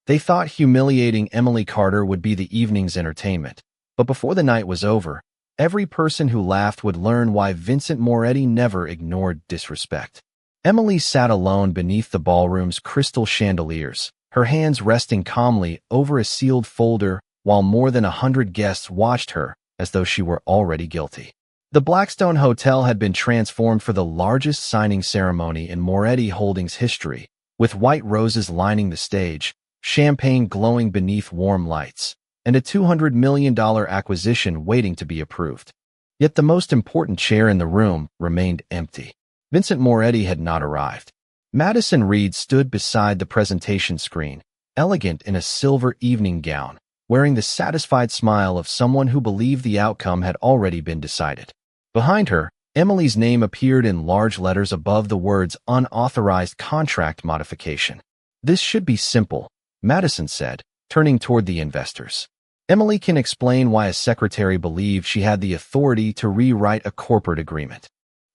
They thought humiliating Emily Carter would be the evening's entertainment. But before the night was over, every person who laughed would learn why Vincent Moretti never ignored disrespect. Emily sat alone beneath the ballroom's crystal chandeliers, her hands resting calmly over a sealed folder while more than 100 guests watched her as though she were already guilty. The Blackstone Hotel had been transformed for the largest signing ceremony in Moretti Holdings history, with white roses lining the stage, champagne glowing beneath warm lights, and a $200 million acquisition waiting to be approved. Yet the most important chair in the room remained empty. Vincent Moretti had not arrived. Madison Reed stood beside the presentation screen, elegant in a silver evening gown, wearing the satisfied smile of someone who believed the outcome had already been decided. Behind her, Emily's name appeared in large letters above the words unauthorized contract modification. This should be simple, Madison said, turning toward the investors. Emily can explain why a secretary believed she had the authority to rewrite a corporate agreement.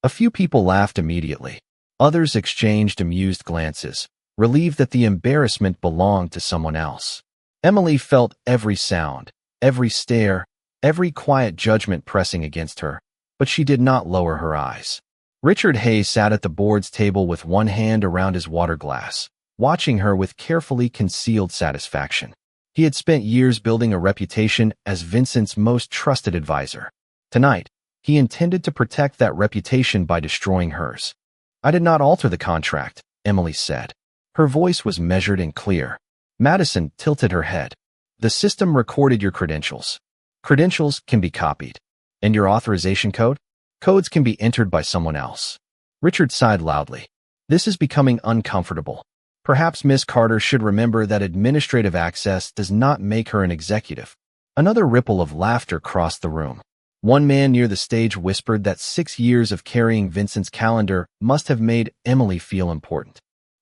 A few people laughed immediately. Others exchanged amused glances, relieved that the embarrassment belonged to someone else. Emily felt every sound, every stare, every quiet judgment pressing against her, but she did not lower her eyes. Richard Hayes sat at the board's table with one hand around his water glass, watching her with carefully concealed satisfaction. He had spent years building a reputation as Vincent's most trusted advisor. Tonight, he intended to protect that reputation by destroying hers. "I did not alter the contract," Emily said. Her voice was measured and clear. Madison tilted her head. "The system recorded your credentials. Credentials can be copied. And your authorization code? Codes can be entered by someone else." Richard sighed loudly. "This is becoming uncomfortable. Perhaps Miss Carter should remember that administrative access does not make her an executive." Another ripple of laughter crossed the room. One man near the stage whispered that 6 years of carrying Vincent's calendar must have made Emily feel important.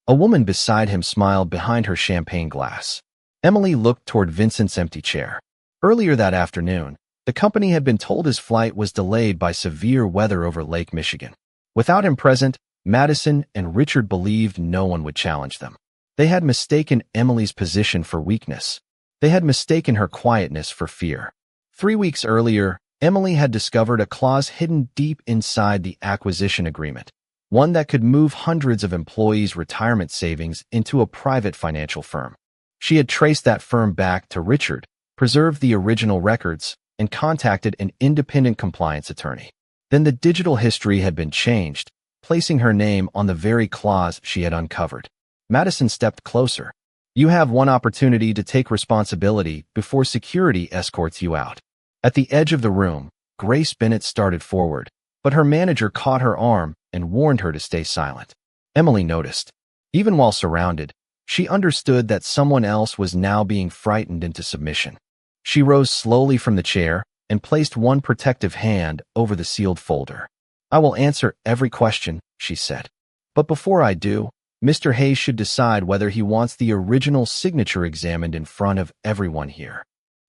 A woman beside him smiled behind her champagne glass. Emily looked toward Vincent's empty chair. Earlier that afternoon, the company had been told his flight was delayed by severe weather over Lake Michigan. Without him present, Madison and Richard believed no one would challenge them. They had mistaken Emily's position for weakness. They had mistaken her quietness for fear. 3 weeks earlier, Emily had discovered a clause hidden deep inside the acquisition agreement, one that could move hundreds of employees' retirement savings into a private financial firm. She had traced that firm back to Richard, preserved the original records, and contacted an independent compliance attorney. Then the digital history had been changed, placing her name on the very clause she had uncovered. Madison stepped closer. "You have one opportunity to take responsibility before security escorts you out." At the edge of the room, Grace Bennett started forward, but her manager caught her arm and warned her to stay silent. Emily noticed. Even while surrounded, she understood that someone else was now being frightened into submission. She rose slowly from the chair and placed one protective hand over the sealed folder. "I will answer every question," she said. "But before I do, Mr. Hayes should decide whether he wants the original signature examined in front of everyone here."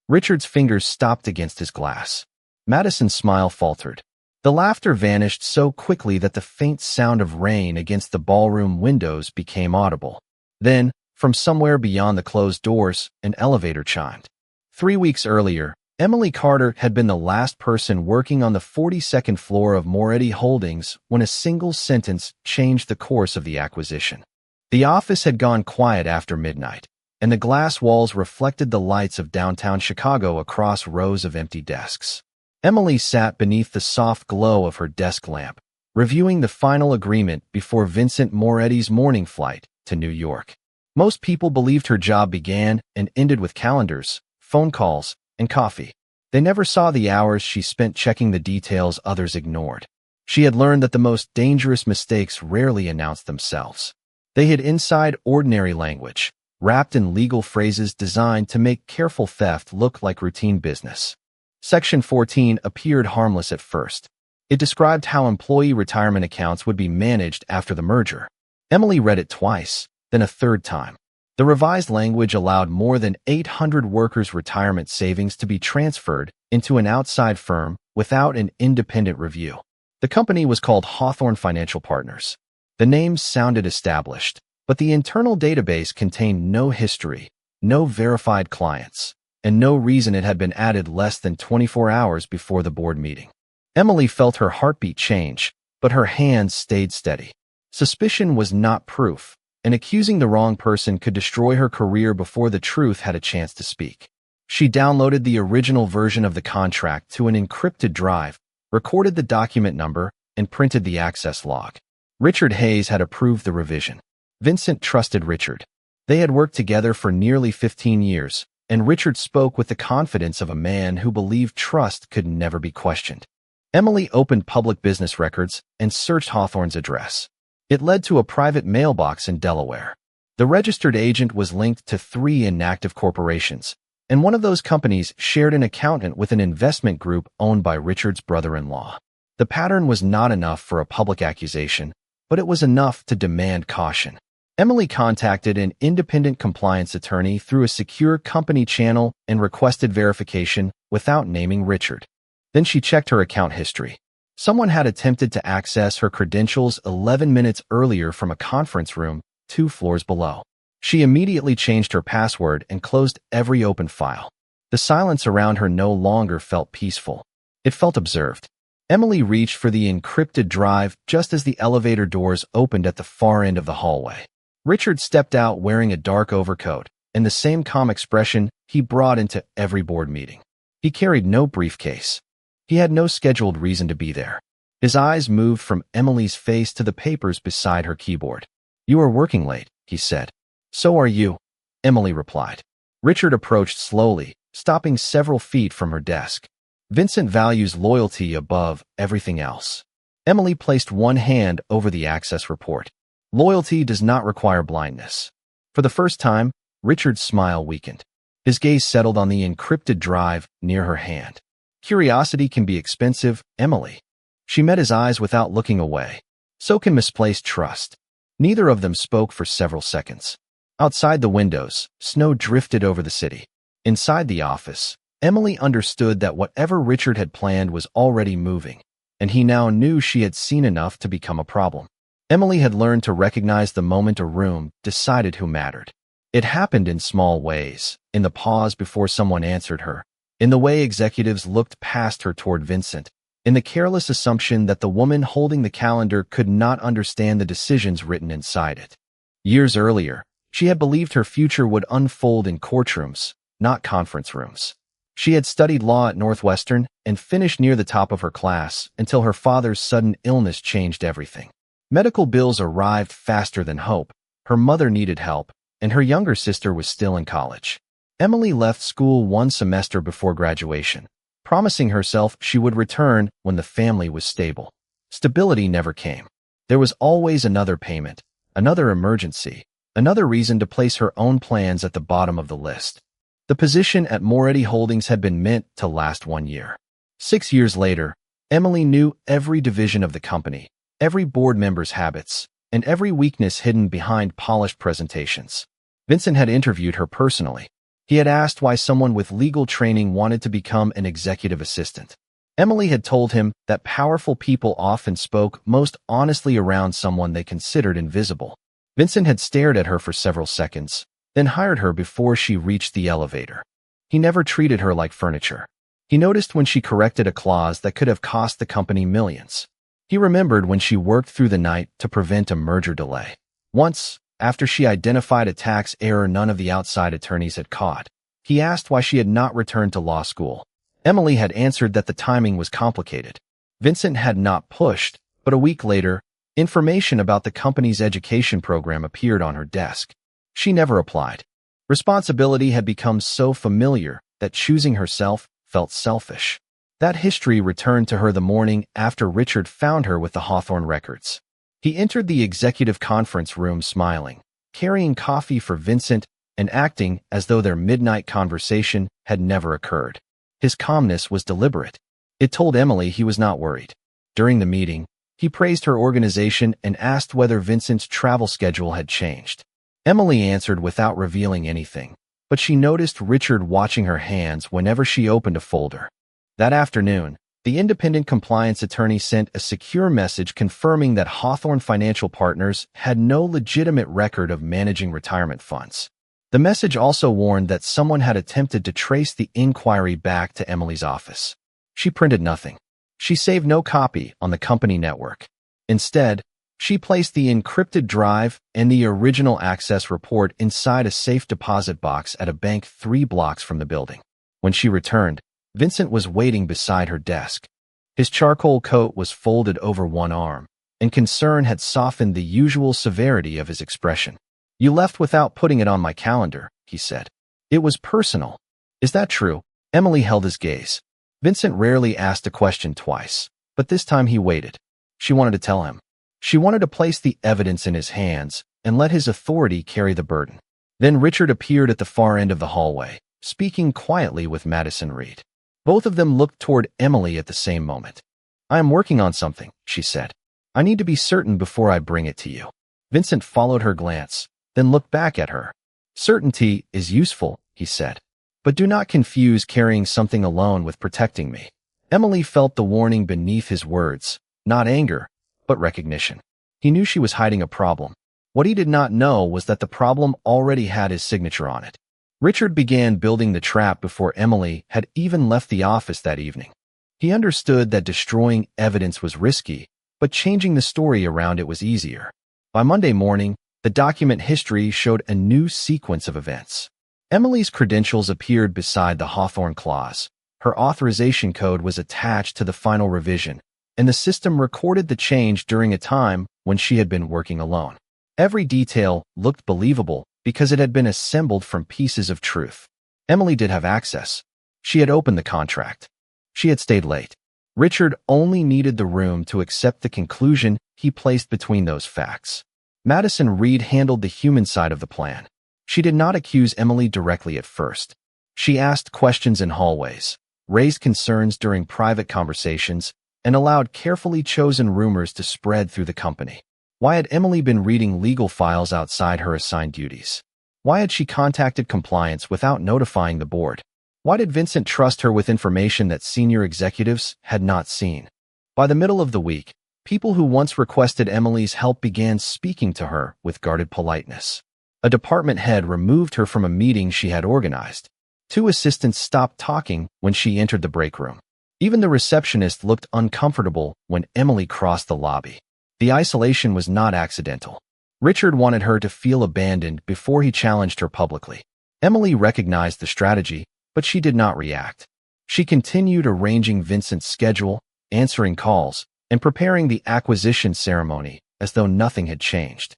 Richard's fingers stopped against his glass. Madison's smile faltered. The laughter vanished so quickly that the faint sound of rain against the ballroom windows became audible. Then, from somewhere beyond the closed doors, an elevator chimed. 3 weeks earlier, Emily Carter had been the last person working on the 42nd floor of Moretti Holdings when a single sentence changed the course of the acquisition. The office had gone quiet after midnight, and the glass walls reflected the lights of downtown Chicago across rows of empty desks. Emily sat beneath the soft glow of her desk lamp, reviewing the final agreement before Vincent Moretti's morning flight to New York. Most people believed her job began and ended with calendars, phone calls, and coffee. They never saw the hours she spent checking the details others ignored. She had learned that the most dangerous mistakes rarely announced themselves. They hid inside ordinary language, wrapped in legal phrases designed to make careful theft look like routine business. Section 14 appeared harmless at first. It described how employee retirement accounts would be managed after the merger. Emily read it twice, then a third time. The revised language allowed more than 800 workers' retirement savings to be transferred into an outside firm without an independent review. The company was called Hawthorne Financial Partners. The name sounded established, but the internal database contained no history, no verified clients, and no reason it had been added less than 24 hours before the board meeting. Emily felt her heartbeat change, but her hands stayed steady. Suspicion was not proof, and accusing the wrong person could destroy her career before the truth had a chance to speak. She downloaded the original version of the contract to an encrypted drive, recorded the document number, and printed the access log. Richard Hayes had approved the revision. Vincent trusted Richard. They had worked together for nearly 15 years, and Richard spoke with the confidence of a man who believed trust could never be questioned. Emily opened public business records and searched Hawthorne's address. It led to a private mailbox in Delaware. The registered agent was linked to 3 inactive corporations, and one of those companies shared an accountant with an investment group owned by Richard's brother-in-law. The pattern was not enough for a public accusation, but it was enough to demand caution. Emily contacted an independent compliance attorney through a secure company channel and requested verification without naming Richard. Then she checked her account history. Someone had attempted to access her credentials 11 minutes earlier from a conference room 2 floors below. She immediately changed her password and closed every open file. The silence around her no longer felt peaceful. It felt observed. Emily reached for the encrypted drive just as the elevator doors opened at the far end of the hallway. Richard stepped out wearing a dark overcoat and the same calm expression he brought into every board meeting. He carried no briefcase. He had no scheduled reason to be there. His eyes moved from Emily's face to the papers beside her keyboard. "You are working late," he said. "So are you," Emily replied. Richard approached slowly, stopping several feet from her desk. "Vincent values loyalty above everything else." Emily placed one hand over the access report. "Loyalty does not require blindness." For the first time, Richard's smile weakened. His gaze settled on the encrypted drive near her hand. "Curiosity can be expensive, Emily." She met his eyes without looking away. So can misplaced trust. Neither of them spoke for several seconds. Outside the windows, snow drifted over the city. Inside the office, Emily understood that whatever Richard had planned was already moving, and he now knew she had seen enough to become a problem. Emily had learned to recognize the moment a room decided who mattered. It happened in small ways, in the pause before someone answered her, in the way executives looked past her toward Vincent, in the careless assumption that the woman holding the calendar could not understand the decisions written inside it. Years earlier, she had believed her future would unfold in courtrooms, not conference rooms. She had studied law at Northwestern and finished near the top of her class until her father's sudden illness changed everything. Medical bills arrived faster than hope. Her mother needed help, and her younger sister was still in college. Emily left school one semester before graduation, promising herself she would return when the family was stable. Stability never came. There was always another payment, another emergency, another reason to place her own plans at the bottom of the list. The position at Moretti Holdings had been meant to last 1 year. 6 years later, Emily knew every division of the company, every board member's habits, and every weakness hidden behind polished presentations. Vincent had interviewed her personally. He had asked why someone with legal training wanted to become an executive assistant. Emily had told him that powerful people often spoke most honestly around someone they considered invisible. Vincent had stared at her for several seconds, then hired her before she reached the elevator. He never treated her like furniture. He noticed when she corrected a clause that could have cost the company millions. He remembered when she worked through the night to prevent a merger delay. Once, after she identified a tax error none of the outside attorneys had caught, he asked why she had not returned to law school. Emily had answered that the timing was complicated. Vincent had not pushed, but a week later, information about the company's education program appeared on her desk. She never applied. Responsibility had become so familiar that choosing herself felt selfish. That history returned to her the morning after Richard found her with the Hawthorne records. He entered the executive conference room smiling, carrying coffee for Vincent and acting as though their midnight conversation had never occurred. His calmness was deliberate. It told Emily he was not worried. During the meeting, he praised her organization and asked whether Vincent's travel schedule had changed. Emily answered without revealing anything, but she noticed Richard watching her hands whenever she opened a folder. That afternoon, the independent compliance attorney sent a secure message confirming that Hawthorne Financial Partners had no legitimate record of managing retirement funds. The The message also warned that someone had attempted to trace the inquiry back to Emily's office. She printed nothing. She saved no copy on the company network. Instead, she placed the encrypted drive and the original access report inside a safe deposit box at a bank 3 blocks from the building. When she returned, Vincent was waiting beside her desk. His charcoal coat was folded over one arm, and concern had softened the usual severity of his expression. "You left without putting it on my calendar," he said. "It was personal." "Is that true?" Emily held his gaze. Vincent rarely asked a question twice, but this time he waited. She wanted to tell him. She wanted to place the evidence in his hands and let his authority carry the burden. Then Richard appeared at the far end of the hallway, speaking quietly with Madison Reed. Both of them looked toward Emily at the same moment. "I am working on something," she said. "I need to be certain before I bring it to you." Vincent followed her glance, then looked back at her. "Certainty is useful," he said. "But do not confuse carrying something alone with protecting me." Emily felt the warning beneath his words, not anger, but recognition. He knew she was hiding a problem. What he did not know was that the problem already had his signature on it. Richard began building the trap before Emily had even left the office that evening. He understood that destroying evidence was risky, but changing the story around it was easier. By Monday morning, the document history showed a new sequence of events. Emily's credentials appeared beside the Hawthorne clause. Her authorization code was attached to the final revision, and the system recorded the change during a time when she had been working alone. Every detail looked believable because it had been assembled from pieces of truth. Emily did have access. She had opened the contract. She had stayed late. Richard only needed the room to accept the conclusion he placed between those facts. Madison Reed handled the human side of the plan. She did not accuse Emily directly at first. She asked questions in hallways, raised concerns during private conversations, and allowed carefully chosen rumors to spread through the company. Why had Emily been reading legal files outside her assigned duties? Why had she contacted compliance without notifying the board? Why did Vincent trust her with information that senior executives had not seen? By the middle of the week, people who once requested Emily's help began speaking to her with guarded politeness. A department head removed her from a meeting she had organized. 2 assistants stopped talking when she entered the break room. Even the receptionist looked uncomfortable when Emily crossed the lobby. The isolation was not accidental. Richard wanted her to feel abandoned before he challenged her publicly. Emily recognized the strategy, but she did not react. She continued arranging Vincent's schedule, answering calls, and preparing the acquisition ceremony as though nothing had changed.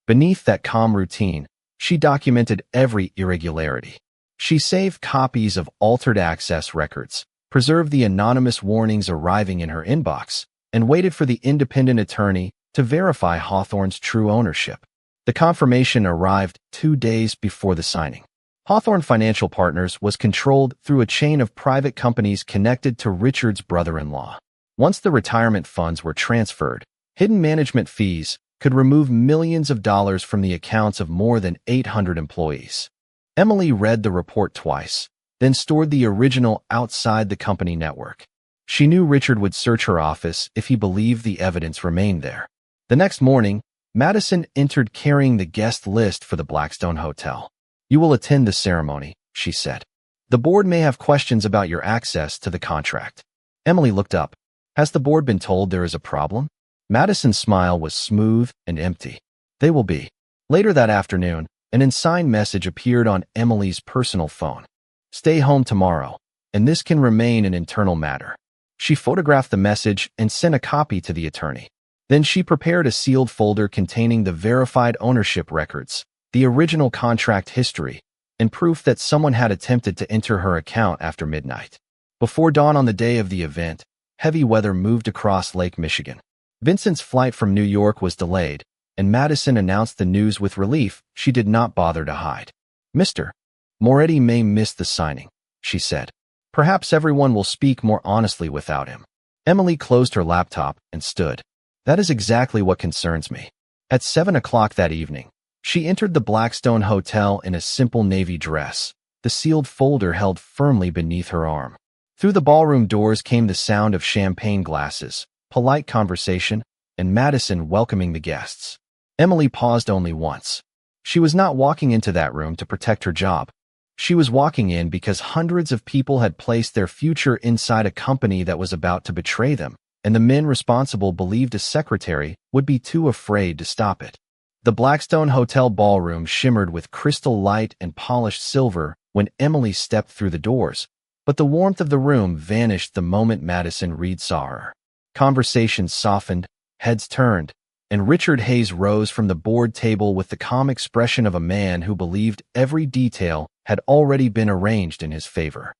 Beneath that calm routine, she documented every irregularity. She saved copies of altered access records, preserved the anonymous warnings arriving in her inbox, and waited for the independent attorney to verify Hawthorne's true ownership. The confirmation arrived 2 days before the signing. Hawthorne Financial Partners was controlled through a chain of private companies connected to Richard's brother-in-law. Once the retirement funds were transferred, hidden management fees could remove millions of dollars from the accounts of more than 800 employees. Emily read the report twice, then stored the original outside the company network. She knew Richard would search her office if he believed the evidence remained there. The next morning, Madison entered carrying the guest list for the Blackstone Hotel. "You will attend the ceremony," she said. "The board may have questions about your access to the contract." Emily looked up. "Has the board been told there is a problem?" Madison's smile was smooth and empty. "They will be." Later that afternoon, an unsigned message appeared on Emily's personal phone. "Stay home tomorrow, and this can remain an internal matter." She photographed the message and sent a copy to the attorney. Then she prepared a sealed folder containing the verified ownership records, the original contract history, and proof that someone had attempted to enter her account after midnight. Before dawn on the day of the event, heavy weather moved across Lake Michigan. Vincent's flight from New York was delayed, and Madison announced the news with relief she did not bother to hide. "Mr. Moretti may miss the signing," she said. "Perhaps everyone will speak more honestly without him." Emily closed her laptop and stood. "That is exactly what concerns me." At 7 o'clock that evening, she entered the Blackstone Hotel in a simple navy dress, the sealed folder held firmly beneath her arm. Through the ballroom doors came the sound of champagne glasses, polite conversation, and Madison welcoming the guests. Emily paused only once. She was not walking into that room to protect her job. She was walking in because hundreds of people had placed their future inside a company that was about to betray them, and the men responsible believed a secretary would be too afraid to stop it. The Blackstone Hotel ballroom shimmered with crystal light and polished silver when Emily stepped through the doors, but the warmth of the room vanished the moment Madison Reed saw her. Conversations softened, heads turned, and Richard Hayes rose from the board table with the calm expression of a man who believed every detail had already been arranged in his favor.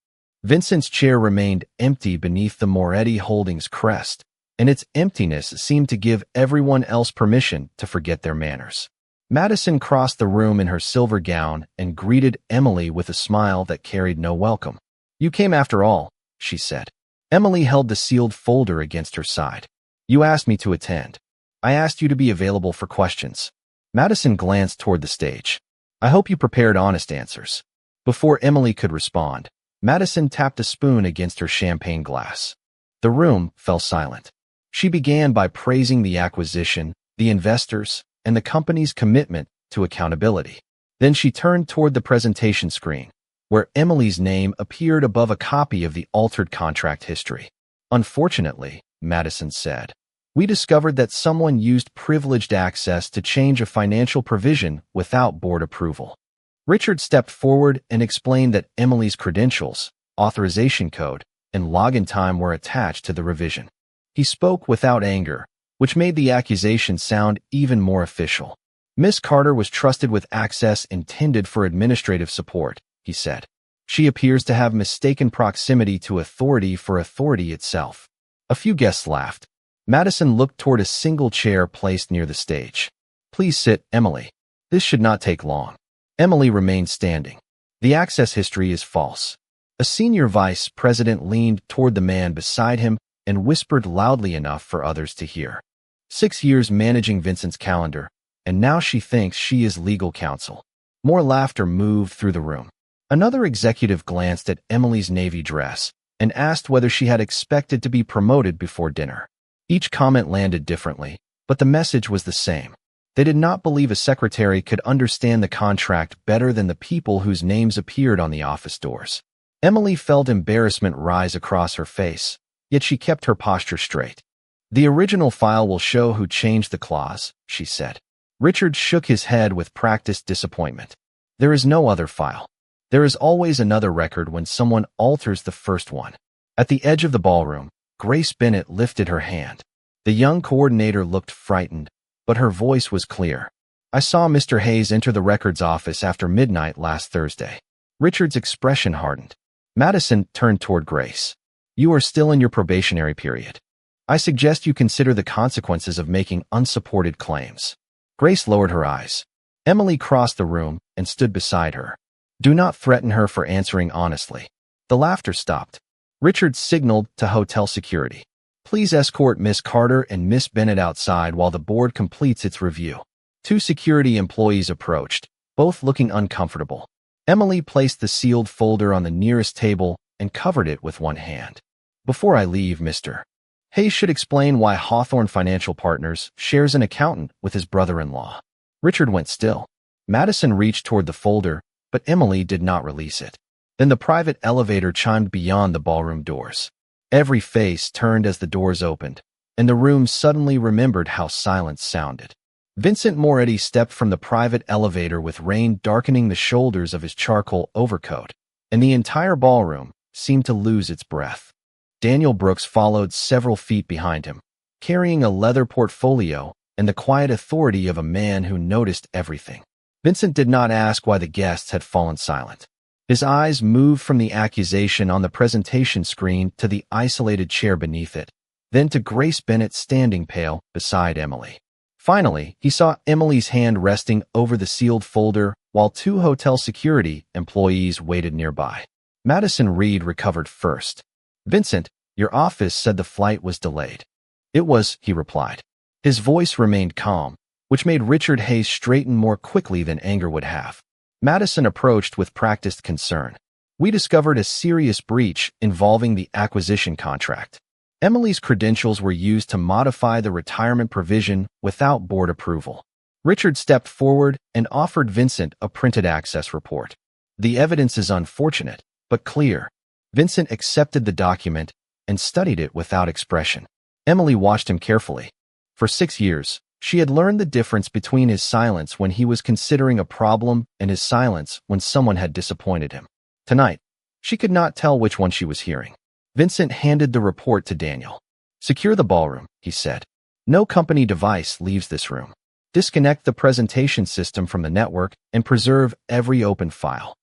Vincent's chair remained empty beneath the Moretti Holdings crest, and its emptiness seemed to give everyone else permission to forget their manners. Madison crossed the room in her silver gown and greeted Emily with a smile that carried no welcome. "You came after all," she said. Emily held the sealed folder against her side. "You asked me to attend. I asked you to be available for questions." Madison glanced toward the stage. "I hope you prepared honest answers." Before Emily could respond, Madison tapped a spoon against her champagne glass. The room fell silent. She began by praising the acquisition, the investors, and the company's commitment to accountability. Then she turned toward the presentation screen, where Emily's name appeared above a copy of the altered contract history. "Unfortunately," Madison said, "we discovered that someone used privileged access to change a financial provision without board approval." Richard stepped forward and explained that Emily's credentials, authorization code, and login time were attached to the revision. He spoke without anger, which made the accusation sound even more official. "Miss Carter was trusted with access intended for administrative support," he said. "She appears to have mistaken proximity to authority for authority itself." A few guests laughed. Madison looked toward a single chair placed near the stage. "Please sit, Emily. This should not take long." Emily remained standing. "The access history is false." A senior vice president leaned toward the man beside him and whispered loudly enough for others to hear. 6 years managing Vincent's calendar, and now she thinks she is legal counsel." More laughter moved through the room. Another executive glanced at Emily's navy dress and asked whether she had expected to be promoted before dinner. Each comment landed differently, but the message was the same. They did not believe a secretary could understand the contract better than the people whose names appeared on the office doors. Emily felt embarrassment rise across her face, yet she kept her posture straight. "The original file will show who changed the clause," she said. Richard shook his head with practiced disappointment. "There is no other file. There is always another record when someone alters the first one." At the edge of the ballroom, Grace Bennett lifted her hand. The young coordinator looked frightened, but her voice was clear. "I saw Mr. Hayes enter the records office after midnight last Thursday." Richard's expression hardened. Madison turned toward Grace. "You are still in your probationary period. I suggest you consider the consequences of making unsupported claims." Grace lowered her eyes. Emily crossed the room and stood beside her. "Do not threaten her for answering honestly." The laughter stopped. Richard signaled to hotel security. "Please escort Miss Carter and Miss Bennett outside while the board completes its review." 2 security employees approached, both looking uncomfortable. Emily placed the sealed folder on the nearest table and covered it with one hand. "Before I leave, Mr. Hayes should explain why Hawthorne Financial Partners shares an accountant with his brother-in-law." Richard went still. Madison reached toward the folder, but Emily did not release it. Then the private elevator chimed beyond the ballroom doors. Every face turned as the doors opened, and the room suddenly remembered how silence sounded. Vincent Moretti stepped from the private elevator with rain darkening the shoulders of his charcoal overcoat, and the entire ballroom seemed to lose its breath. Daniel Brooks followed several feet behind him, carrying a leather portfolio and the quiet authority of a man who noticed everything. Vincent did not ask why the guests had fallen silent. His eyes moved from the accusation on the presentation screen to the isolated chair beneath it, then to Grace Bennett standing pale beside Emily. Finally, he saw Emily's hand resting over the sealed folder while 2 hotel security employees waited nearby. Madison Reed recovered first. "Vincent, your office said the flight was delayed." "It was," he replied. His voice remained calm, which made Richard Hayes straighten more quickly than anger would have. Madison approached with practiced concern. "We discovered a serious breach involving the acquisition contract. Emily's credentials were used to modify the retirement provision without board approval." Richard stepped forward and offered Vincent a printed access report. The evidence is unfortunate, but clear. Vincent accepted the document and studied it without expression. Emily watched him carefully. For 6 years, she had learned the difference between his silence when he was considering a problem and his silence when someone had disappointed him. Tonight, she could not tell which one she was hearing. Vincent handed the report to Daniel. "Secure the ballroom," he said. "No company device leaves this room. Disconnect the presentation system from the network and preserve every open file."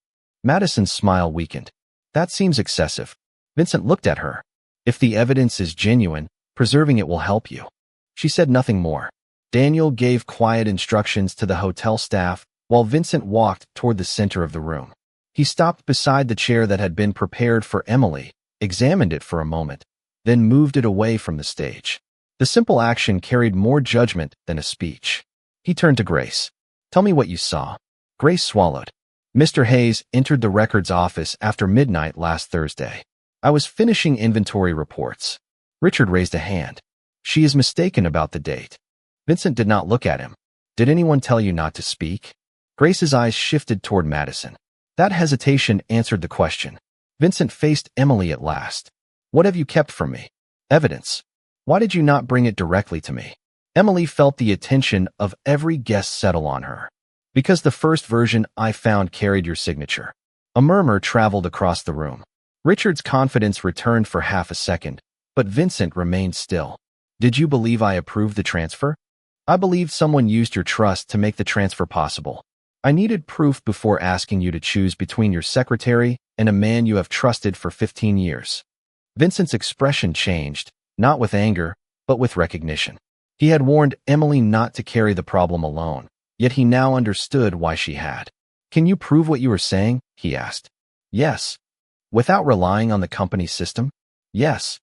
Madison's smile weakened. "That seems excessive." Vincent looked at her. "If the evidence is genuine, preserving it will help you." She said nothing more. Daniel gave quiet instructions to the hotel staff while Vincent walked toward the center of the room. He stopped beside the chair that had been prepared for Emily, examined it for a moment, then moved it away from the stage. The simple action carried more judgment than a speech. He turned to Grace. "Tell me what you saw." Grace swallowed. "Mr. Hayes entered the records office after midnight last Thursday. I was finishing inventory reports." Richard raised a hand. "She is mistaken about the date." Vincent did not look at him. "Did anyone tell you not to speak?" Grace's eyes shifted toward Madison. That hesitation answered the question. Vincent faced Emily at last. "What have you kept from me?" "Evidence." "Why did you not bring it directly to me?" Emily felt the attention of every guest settle on her. "Because the first version I found carried your signature." A murmur traveled across the room. Richard's confidence returned for half a second, but Vincent remained still. "Did you believe I approved the transfer?" "I believed someone used your trust to make the transfer possible. I needed proof before asking you to choose between your secretary and a man you have trusted for 15 years. Vincent's expression changed, not with anger, but with recognition. He had warned Emily not to carry the problem alone, yet he now understood why she had. "Can you prove what you were saying?" he asked. "Yes." "Without relying on the company's system?" "Yes."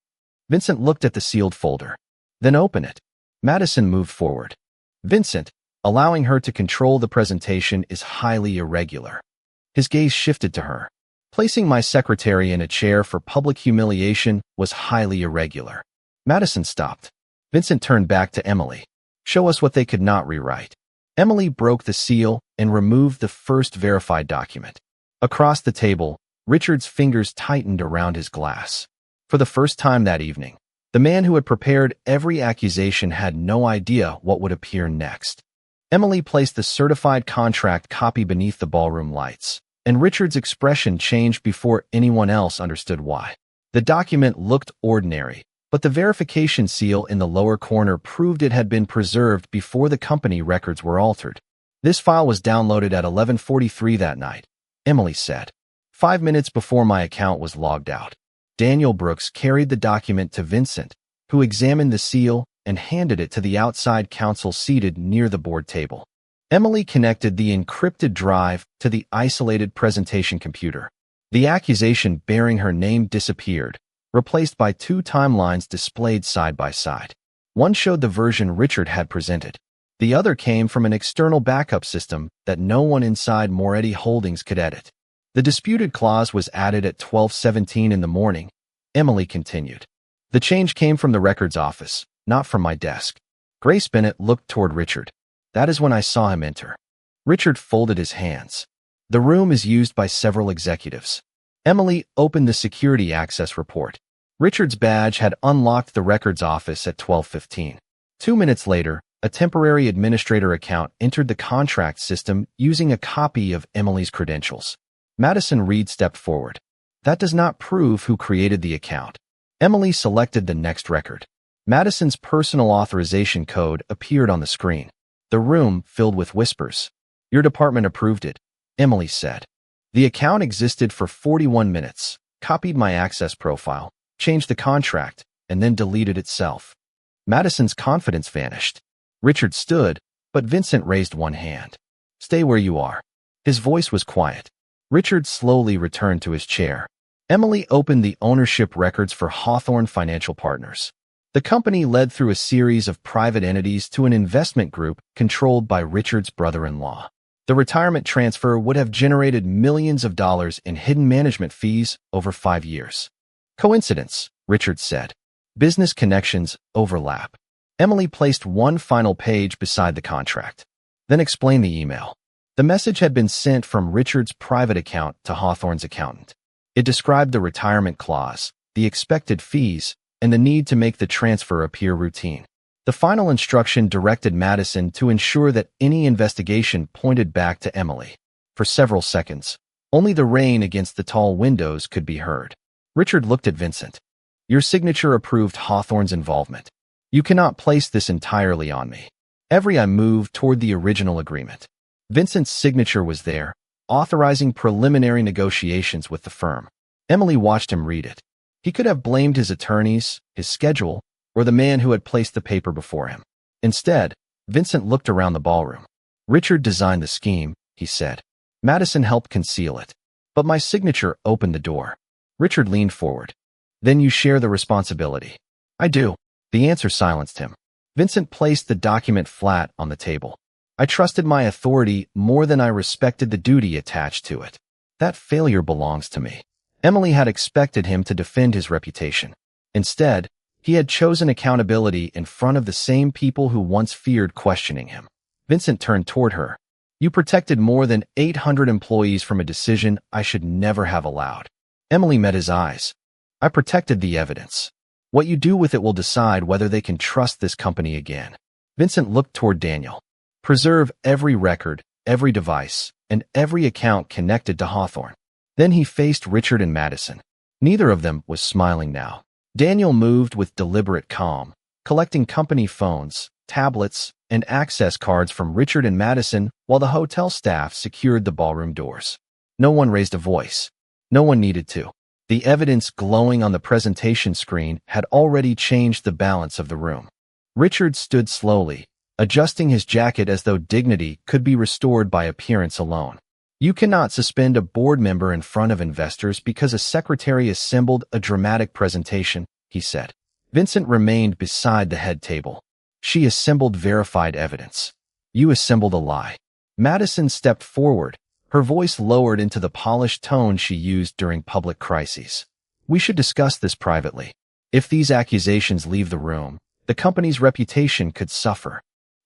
Vincent looked at the sealed folder. "Then open it." Madison moved forward. "Vincent, allowing her to control the presentation is highly irregular." His gaze shifted to her. "Placing my secretary in a chair for public humiliation was highly irregular." Madison stopped. Vincent turned back to Emily. "Show us what they could not rewrite." Emily broke the seal and removed the first verified document. Across the table, Richard's fingers tightened around his glass. For the first time that evening, the man who had prepared every accusation had no idea what would appear next. Emily placed the certified contract copy beneath the ballroom lights, and Richard's expression changed before anyone else understood why. The document looked ordinary, but the verification seal in the lower corner proved it had been preserved before the company records were altered. "This file was downloaded at 11:43 that night," Emily said. "5 minutes before my account was logged out." Daniel Brooks carried the document to Vincent, who examined the seal and handed it to the outside counsel seated near the board table. Emily connected the encrypted drive to the isolated presentation computer. The accusation bearing her name disappeared, replaced by 2 timelines displayed side by side. One showed the version Richard had presented. The other came from an external backup system that no one inside Moretti Holdings could edit. "The disputed clause was added at 12:17 in the morning," Emily continued. "The change came from the records office, not from my desk." Grace Bennett looked toward Richard. "That is when I saw him enter." Richard folded his hands. "The room is used by several executives." Emily opened the security access report. Richard's badge had unlocked the records office at 12:15. 2 minutes later, a temporary administrator account entered the contract system using a copy of Emily's credentials. Madison Reed stepped forward. "That does not prove who created the account." Emily selected the next record. Madison's personal authorization code appeared on the screen. The room filled with whispers. "Your department approved it," Emily said. "The account existed for 41 minutes, copied my access profile, changed the contract, and then deleted itself." Madison's confidence vanished. Richard stood, but Vincent raised one hand. "Stay where you are." His voice was quiet. Richard slowly returned to his chair. Emily opened the ownership records for Hawthorne Financial Partners. The company led through a series of private entities to an investment group controlled by Richard's brother-in-law. The retirement transfer would have generated millions of dollars in hidden management fees over 5 years. "Coincidence," Richard said. "Business connections overlap." Emily placed one final page beside the contract. Then explain the email. The message had been sent from Richard's private account to Hawthorne's accountant. It described the retirement clause, the expected fees, and the need to make the transfer appear routine. The final instruction directed Madison to ensure that any investigation pointed back to Emily. For several seconds, only the rain against the tall windows could be heard. Richard looked at Vincent. Your signature approved Hawthorne's involvement. You cannot place this entirely on me. I moved toward the original agreement. Vincent's signature was there, authorizing preliminary negotiations with the firm. Emily watched him read it. He could have blamed his attorneys, his schedule, or the man who had placed the paper before him. Instead, Vincent looked around the ballroom. Richard designed the scheme, he said. Madison helped conceal it. But my signature opened the door. Richard leaned forward. Then you share the responsibility. I do. The answer silenced him. Vincent placed the document flat on the table. I trusted my authority more than I respected the duty attached to it. That failure belongs to me. Emily had expected him to defend his reputation. Instead, he had chosen accountability in front of the same people who once feared questioning him. Vincent turned toward her. You protected more than 800 employees from a decision I should never have allowed. Emily met his eyes. I protected the evidence. What you do with it will decide whether they can trust this company again. Vincent looked toward Daniel. Preserve every record, every device, and every account connected to Hawthorne. Then he faced Richard and Madison. Neither of them was smiling now. Daniel moved with deliberate calm, collecting company phones, tablets, and access cards from Richard and Madison while the hotel staff secured the ballroom doors. No one raised a voice. No one needed to. The evidence glowing on the presentation screen had already changed the balance of the room. Richard stood slowly, adjusting his jacket as though dignity could be restored by appearance alone. You cannot suspend a board member in front of investors because a secretary assembled a dramatic presentation, he said. Vincent remained beside the head table. She assembled verified evidence. You assembled a lie. Madison stepped forward, her voice lowered into the polished tone she used during public crises. We should discuss this privately. If these accusations leave the room, the company's reputation could suffer.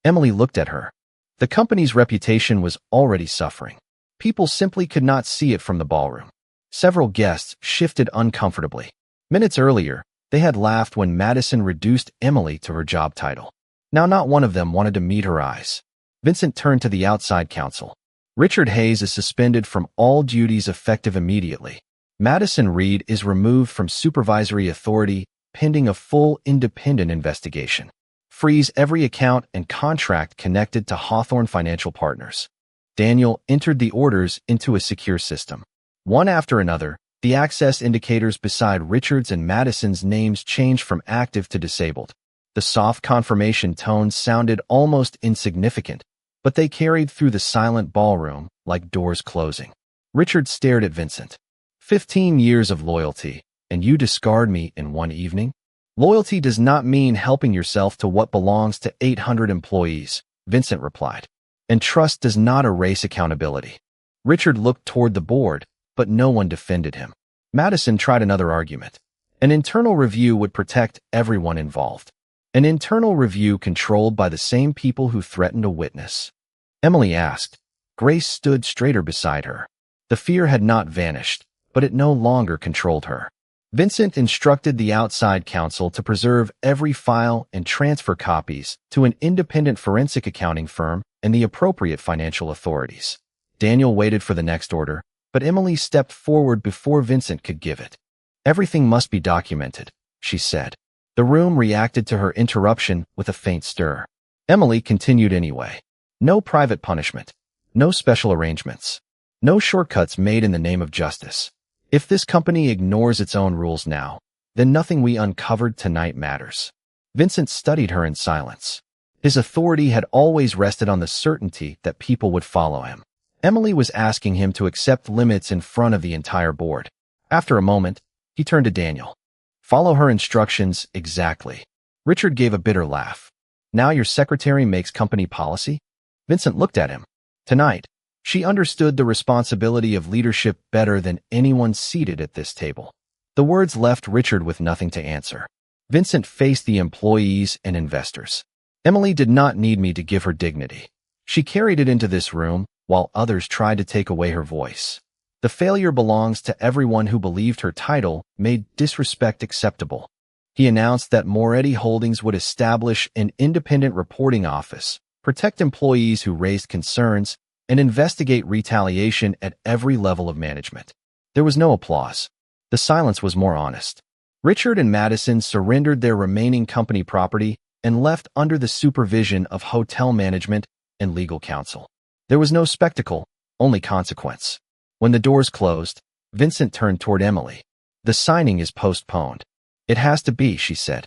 Emily looked at her. The company's reputation was already suffering. People simply could not see it from the ballroom. Several guests shifted uncomfortably. Minutes earlier, they had laughed when Madison reduced Emily to her job title. Now not one of them wanted to meet her eyes. Vincent turned to the outside counsel. Richard Hayes is suspended from all duties effective immediately. Madison Reed is removed from supervisory authority pending a full independent investigation. Freeze every account and contract connected to Hawthorne Financial Partners. Daniel entered the orders into a secure system. One after another, the access indicators beside Richard's and Madison's names changed from active to disabled. The soft confirmation tones sounded almost insignificant, but they carried through the silent ballroom like doors closing. Richard stared at Vincent. 15 years of loyalty, and you discard me in one evening? Loyalty does not mean helping yourself to what belongs to 800 employees, Vincent replied. And trust does not erase accountability. Richard looked toward the board, but no one defended him. Madison tried another argument. An internal review would protect everyone involved. An internal review controlled by the same people who threatened a witness. Emily asked. Grace stood straighter beside her. The fear had not vanished, but it no longer controlled her. Vincent instructed the outside counsel to preserve every file and transfer copies to an independent forensic accounting firm and the appropriate financial authorities. Daniel waited for the next order, but Emily stepped forward before Vincent could give it. Everything must be documented, she said. The room reacted to her interruption with a faint stir. Emily continued anyway. No private punishment. No special arrangements. No shortcuts made in the name of justice. If this company ignores its own rules now, then nothing we uncovered tonight matters. Vincent studied her in silence. His authority had always rested on the certainty that people would follow him. Emily was asking him to accept limits in front of the entire board. After a moment, he turned to Daniel. Follow her instructions exactly. Richard gave a bitter laugh. Now your secretary makes company policy? Vincent looked at him. Tonight, she understood the responsibility of leadership better than anyone seated at this table. The words left Richard with nothing to answer. Vincent faced the employees and investors. Emily did not need me to give her dignity. She carried it into this room, while others tried to take away her voice. The failure belongs to everyone who believed her title made disrespect acceptable. He announced that Moretti Holdings would establish an independent reporting office, protect employees who raised concerns, and investigate retaliation at every level of management. There was no applause. The silence was more honest. Richard and Madison surrendered their remaining company property and left under the supervision of hotel management and legal counsel. There was no spectacle, only consequence. When the doors closed, Vincent turned toward Emily. "The signing is postponed." "It has to be," she said.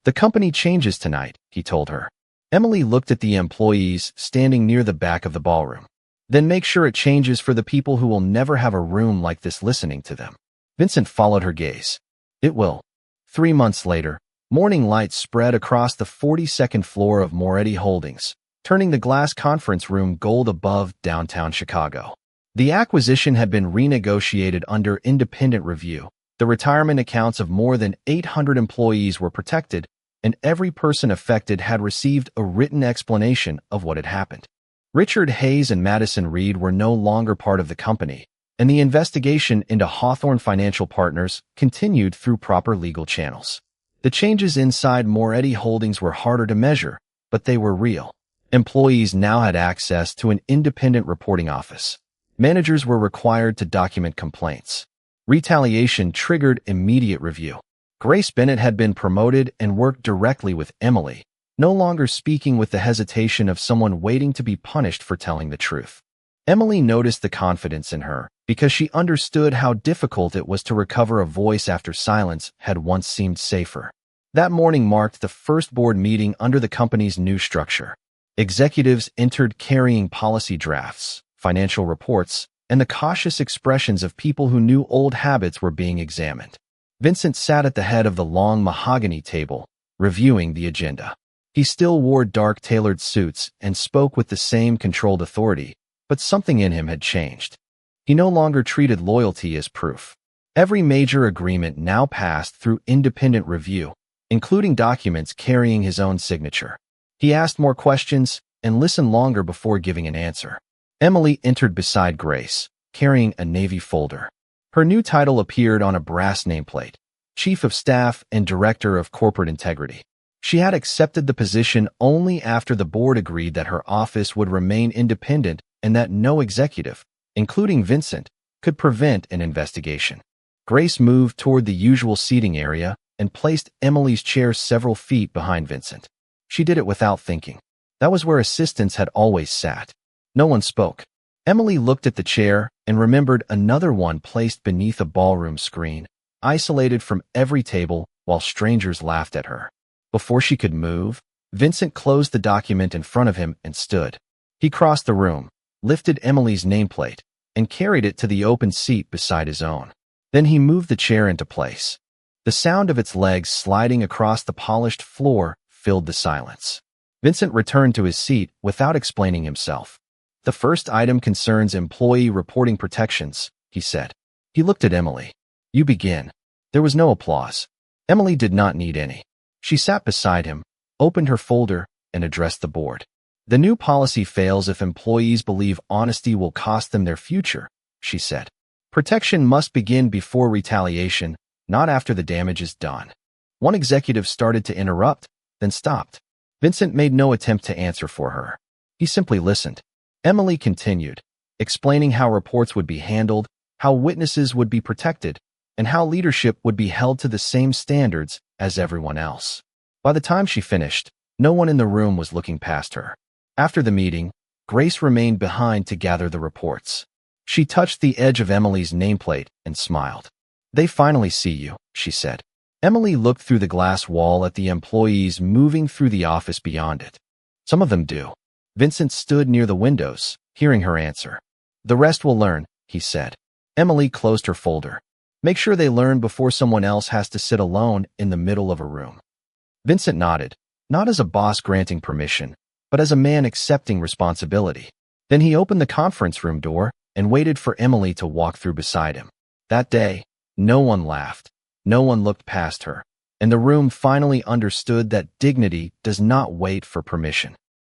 "The company changes tonight," he told her. Emily looked at the employees standing near the back of the ballroom. "Then make sure it changes for the people who will never have a room like this listening to them." Vincent followed her gaze. "It will." 3 months later, morning light spread across the 42nd floor of Moretti Holdings, turning the glass conference room gold above downtown Chicago. The acquisition had been renegotiated under independent review. The retirement accounts of more than 800 employees were protected, and every person affected had received a written explanation of what had happened. Richard Hayes and Madison Reed were no longer part of the company, and the investigation into Hawthorne Financial Partners continued through proper legal channels. The changes inside Moretti Holdings were harder to measure, but they were real. Employees now had access to an independent reporting office. Managers were required to document complaints. Retaliation triggered immediate review. Grace Bennett had been promoted and worked directly with Emily, no longer speaking with the hesitation of someone waiting to be punished for telling the truth. Emily noticed the confidence in her because she understood how difficult it was to recover a voice after silence had once seemed safer. That morning marked the first board meeting under the company's new structure. Executives entered carrying policy drafts, financial reports, and the cautious expressions of people who knew old habits were being examined. Vincent sat at the head of the long mahogany table, reviewing the agenda. He still wore dark tailored suits and spoke with the same controlled authority, but something in him had changed. He no longer treated loyalty as proof. Every major agreement now passed through independent review, including documents carrying his own signature. He asked more questions and listened longer before giving an answer. Emily entered beside Grace, carrying a navy folder. Her new title appeared on a brass nameplate: Chief of Staff and Director of Corporate Integrity. She had accepted the position only after the board agreed that her office would remain independent and that no executive, including Vincent, could prevent an investigation. Grace moved toward the usual seating area and placed Emily's chair several feet behind Vincent. She did it without thinking. That was where assistants had always sat. No one spoke. Emily looked at the chair and remembered another one placed beneath a ballroom screen, isolated from every table while strangers laughed at her. Before she could move, Vincent closed the document in front of him and stood. He crossed the room, lifted Emily's nameplate, and carried it to the open seat beside his own. Then he moved the chair into place. The sound of its legs sliding across the polished floor filled the silence. Vincent returned to his seat without explaining himself. "The first item concerns employee reporting protections," he said. He looked at Emily. "You begin." There was no applause. Emily did not need any. She sat beside him, opened her folder, and addressed the board. "The new policy fails if employees believe honesty will cost them their future," she said. "Protection must begin before retaliation, not after the damage is done." One executive started to interrupt, then stopped. Vincent made no attempt to answer for her. He simply listened. Emily continued, explaining how reports would be handled, how witnesses would be protected, and how leadership would be held to the same standards as everyone else. By the time she finished, no one in the room was looking past her. After the meeting, Grace remained behind to gather the reports. She touched the edge of Emily's nameplate and smiled. "They finally see you," she said. Emily looked through the glass wall at the employees moving through the office beyond it. "Some of them do." Vincent stood near the windows, hearing her answer. "The rest will learn," he said. Emily closed her folder. "Make sure they learn before someone else has to sit alone in the middle of a room." Vincent nodded, not as a boss granting permission, but as a man accepting responsibility. Then he opened the conference room door and waited for Emily to walk through beside him. That day, no one laughed, no one looked past her, and the room finally understood that dignity does not wait for permission.